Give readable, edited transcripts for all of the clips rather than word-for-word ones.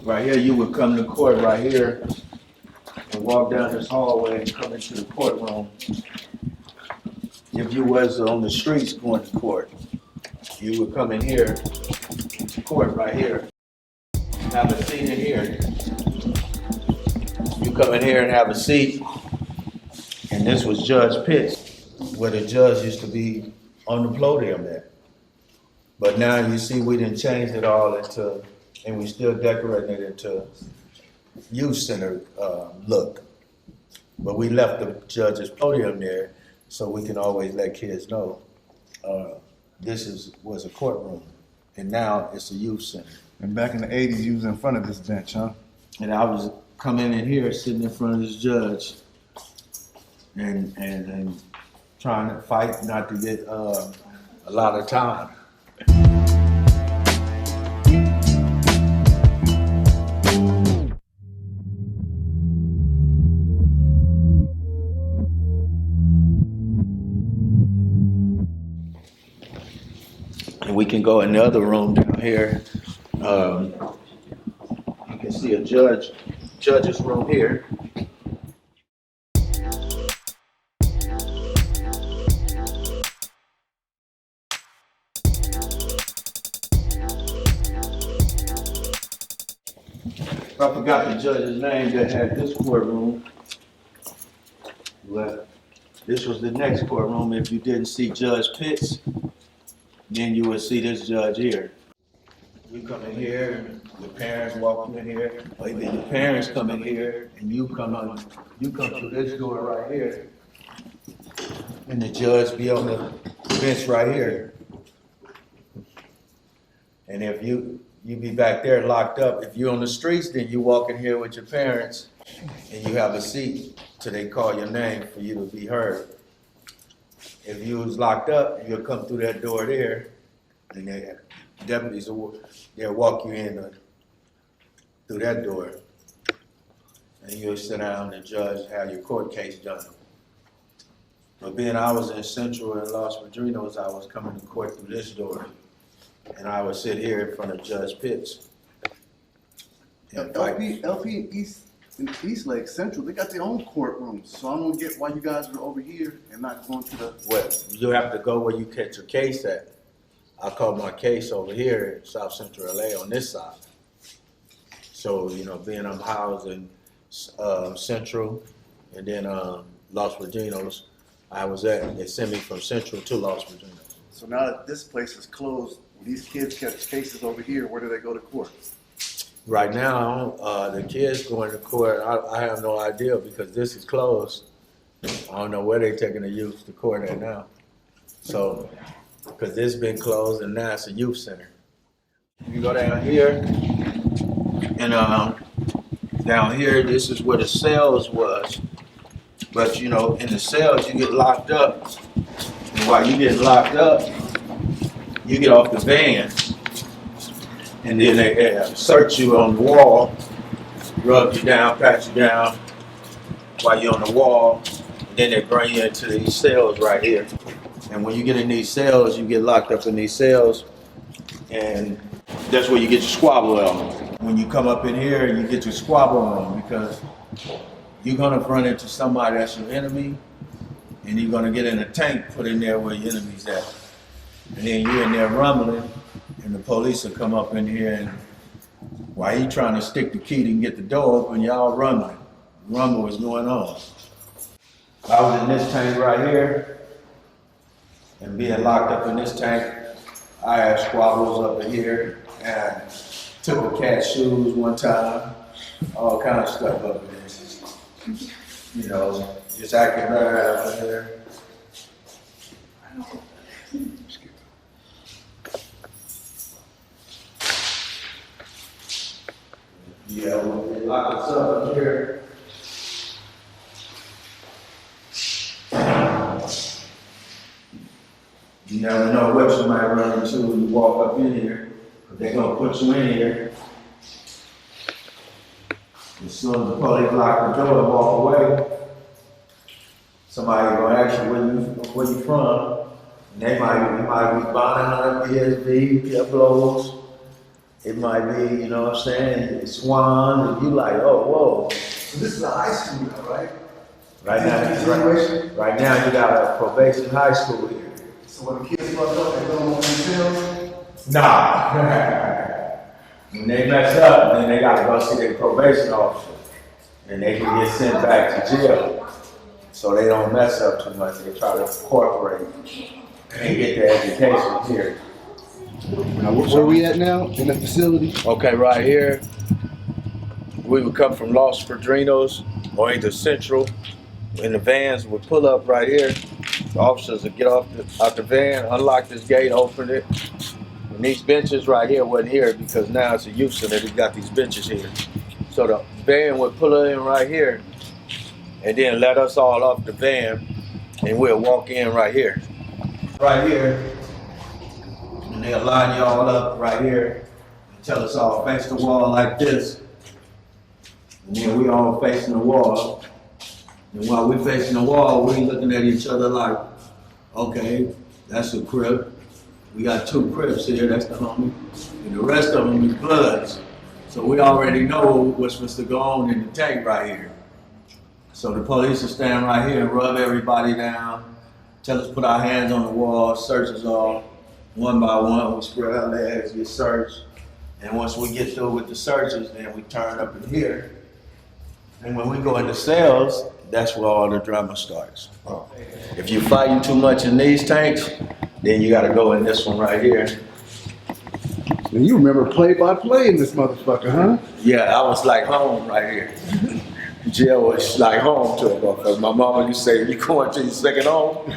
Right here, you would come to court right here and walk down this hallway and come into the courtroom. If you was on the streets going to court, you would come in here to court right here. Have a seat in here. You come in here and have a seat. And this was Judge Pitts, where the judge used to be on the podium there. But now you see we didn't change it all into, and we still decorating it into youth center look. But we left the judge's podium there so we can always let kids know this was a courtroom, and now it's a youth center. And back in the 80s, you was in front of this bench, huh? And I was coming in here, sitting in front of this judge, and trying to fight not to get a lot of time. And we can go in the other room down here. You can see a judge's room here. I forgot the judge's name that had this courtroom. But this was the next courtroom. If you didn't see Judge Pitts, then you would see this judge here. You come in here, your parents walk in here, or either your parents come in here and you come through this door right here, and the judge be on the bench right here. And if you be back there locked up. If you're on the streets, then you walk in here with your parents and you have a seat till they call your name for you to be heard. If you was locked up, you'll come through that door there, and the deputies they'll walk you in through that door, and you'll sit down and the judge have your court case done. But being I was in Central and Los Padrinos, I was coming to court through this door. And I would sit here in front of Judge Pitts. LP and East Lake Central, they got their own courtrooms. So I don't get why you guys are over here and not going to the... Well, you have to go where you catch your case at. I caught my case over here in South Central LA on this side. So, being I'm housed in Central and then Los Padrinos, they sent me from Central to Los Padrinos. So now that this place is closed, these kids catch cases over here, where do they go to court? Right now, the kids going to court, I have no idea because this is closed. I don't know where they're taking the youth to court at now. So, because this been closed and now it's a youth center. You go down here, and down here, this is where the cells was. But in the cells, you get locked up. And while you get locked up, you get off the van, and then they search you on the wall, rub you down, pat you down while you're on the wall, and then they bring you into these cells right here. And when you get in these cells, you get locked up in these cells, and that's where you get your squabble on. When you come up in here, you get your squabble on because you're gonna run into somebody that's your enemy, and you're gonna get in a tank put in there where your enemy's at. And then you're in there rumbling, and the police will come up in here, and while you trying to stick the key to get the door open, y'all rumbling. Rumble is going on. I was in this tank right here, and being locked up in this tank, I had squabbles up in here, and I took a cat's shoes one time, all kind of stuff up in there. Just acting right out in there. Yeah, when they lock us up in here, you never know what you might run into when you walk up in here, but they're gonna put you in here. As soon as the police lock the door and walk away, somebody gonna ask you where you from, and you might be buying on PSB, Pebbles, It might be, you know what I'm saying, Swan, and you like, oh, whoa. So this is a high school now, right? Right now, right now you got a probation high school here. So when the kids fuck up, they don't want to Nah. When they mess up, then they gotta go see their probation officer. And they can get sent back to jail. So they don't mess up too much. They try to incorporate and get their education here. Now, where we at now in the facility? Okay, right here, we would come from Los Padrinos or either Central. And the vans would pull up right here. The officers would get out the van, unlock this gate, open it. And these benches right here wasn't here because now it's a youth center. They got these benches here. So the van would pull in right here and then let us all off the van and we'll walk in right here. Right here. And they'll line you all up right here and tell us all face the wall like this. And then we all facing the wall. And while we're facing the wall, we're looking at each other like, okay, that's a Crip. We got 2 Crips here, that's the homie. And the rest of them is Bloods. So we already know what's supposed to go on in the tank right here. So the police will stand right here and rub everybody down, tell us to put our hands on the wall, search us all. One by one, we spread our legs, get searched. And once we get through with the searches, then we turn up in here. And when we go into cells, that's where all the drama starts. Oh. If you're fighting too much in these tanks, then you gotta go in this one right here. And you remember play-by-play in this motherfucker, huh? Yeah, I was like home right here. Jail was like home to a motherfucker. My mama used to say, you going to your second home?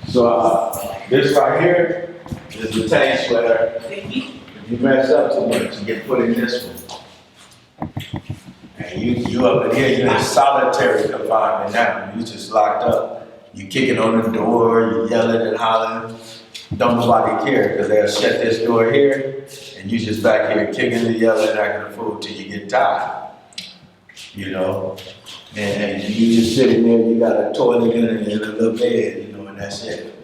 So this right here is the tanks where if you mess up too much, you get put in this one. And you up in here, you're in solitary confinement now. You just locked up. You kicking on the door, you yelling and hollering. Don't nobody care because they'll shut this door here and you just back here kicking and yelling and acting a fool till you get tired. You know? And you just sitting there, you got a toilet and a little bed, you know, and that's it.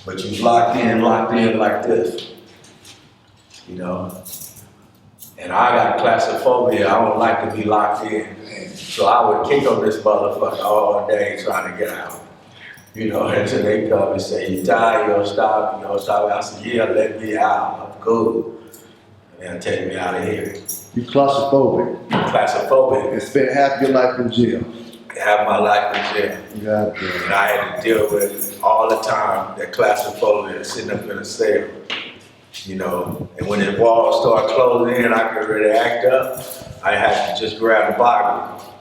But you locked in like this. You know? And I got claustrophobia. I don't like to be locked in. So I would kick on this motherfucker all day trying to get out. You know, until they come and say, you tired, you don't stop, you don't stop. I said, yeah, let me out, I'm good. And they'll take me out of here. You claustrophobic. Claustrophobic. And spent half your life in jail. Half my life in jail. God damn. And I had to deal with all the time that claustrophobia sitting up in a cell. You know, and when the walls start closing in, I could really act up. I had to just grab the Bible.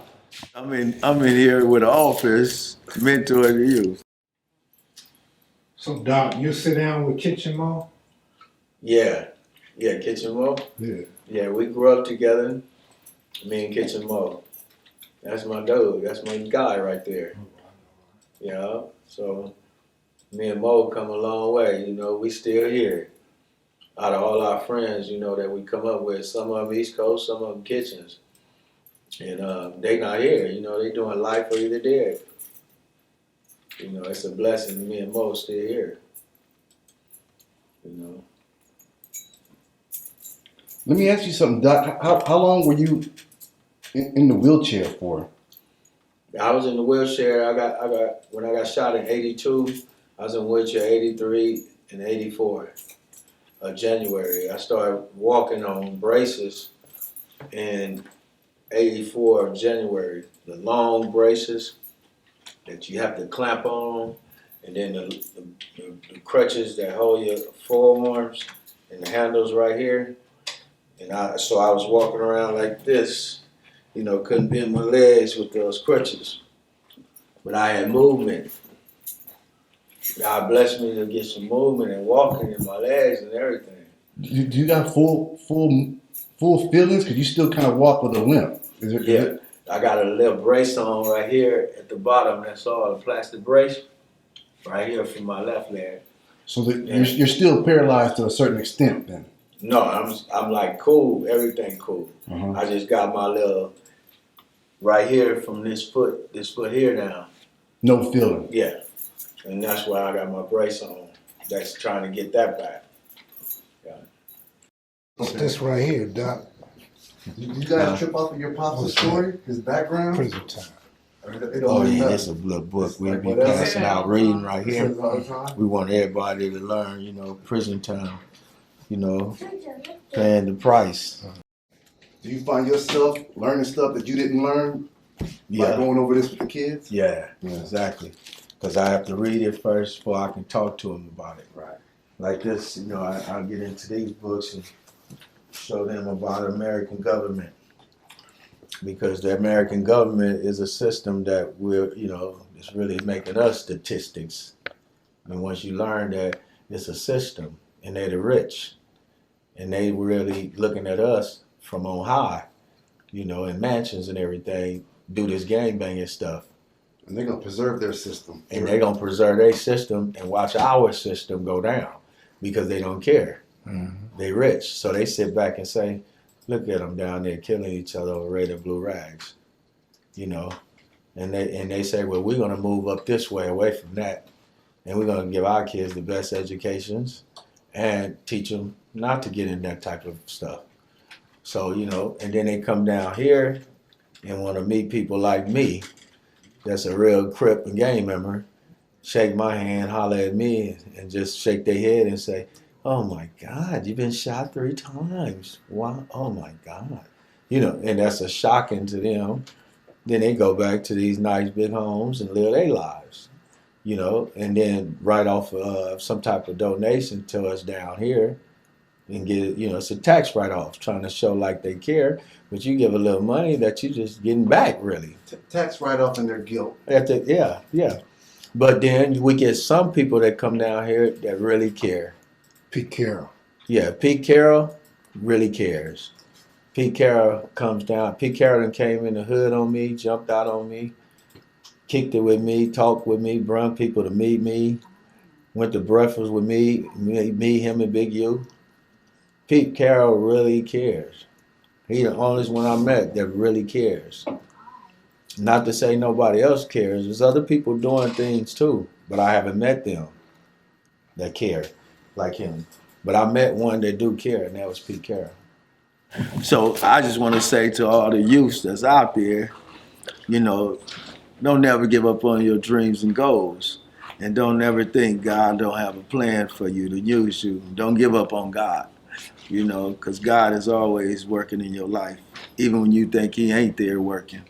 I'm in here with the office, mentoring you. So Doc, you sit down with Kitchen Mo? Yeah, Kitchen Mo. Yeah, we grew up together. Me and Kitchen Mo. That's my dude. That's my guy right there. You know, so me and Mo come a long way. You know, we still here. Out of all our friends, you know, that we come up with, some of them East Coast, some of them Kitchens. And they not here, you know, they doing life or either dead. You know, it's a blessing me and Mo still here. You know. Let me ask you something, Doc. How long were you in the wheelchair for? I was in the wheelchair. When I got shot in '82, I was in wheelchair '83 and '84. January. I started walking on braces in '84 January. The long braces that you have to clamp on, and then the crutches that hold your forearms and the handles right here. And so I was walking around like this, you know, couldn't bend my legs with those crutches. But I had movement. God blessed me to get some movement and walking in my legs and everything. Do you got full feelings? Because you still kind of walk with a limp. Yeah, I got a little brace on right here at the bottom. That's all, a plastic brace right here for my left leg. So you're still paralyzed to a certain extent then? No, I'm like cool, everything cool. Uh-huh. I just got my little right here from this foot here down. No feeling. Yeah. And that's why I got my brace on. That's trying to get that back. Yeah. It's this right here, Doc. You guys trip off of your pop's story, his background? Prison time. It don't Oh mean yeah, nothing. this is a little book It's we'll like be whatever. passing out, reading right It here. says all the time. We want everybody to learn, you know, prison time, you know, paying the price. Do you find yourself learning stuff that you didn't learn by Yeah, going over this with the kids? yeah, exactly. Because I have to read it first before I can talk to them about it. Right. Like this, you know, I'll get into these books and show them about the American government. Because the American government is a system that we're, you know, it's really making us statistics. And once you learn that it's a system and they're the rich and they really looking at us from on high, you know, in mansions and everything, do this gang banging stuff. And they're gonna preserve their system. And they're gonna preserve their system and watch our system go down because they don't care. Mm-hmm. They rich. So they sit back and say, look at them down there killing each other over red and blue rags, you know. And they say, well, we're gonna move up this way away from that, and we're gonna give our kids the best educations and teach them not to get in that type of stuff. So, you know, and then they come down here and want to meet people like me, that's a real Crip and gang member, shake my hand, holler at me, and just shake their head and say, oh my God, you've been shot 3 times. Wow, oh my God. You know, and that's a shocking to them. Then they go back to these nice big homes and live their lives, you know, and then write off some type of donation to us down here and get, you know, it's a tax write-off trying to show like they care, but you give a little money that you just getting back really. Tax write-off and their guilt. Yeah. But then we get some people that come down here that really care. Pete Carroll. Yeah, Pete Carroll really cares. Pete Carroll comes down. Pete Carroll done came in the hood on me, jumped out on me, kicked it with me, talked with me, brought people to meet me, went to breakfast with me, him, and Big U. Pete Carroll really cares. He the only one I met that really cares. Not to say nobody else cares. There's other people doing things too, but I haven't met them that care like him. But I met one that do care, and that was Pete Carroll. So I just want to say to all the youths that's out there, you know, don't never give up on your dreams and goals. And don't never think God don't have a plan for you to use you. Don't give up on God, you know, because God is always working in your life, even when you think he ain't there working.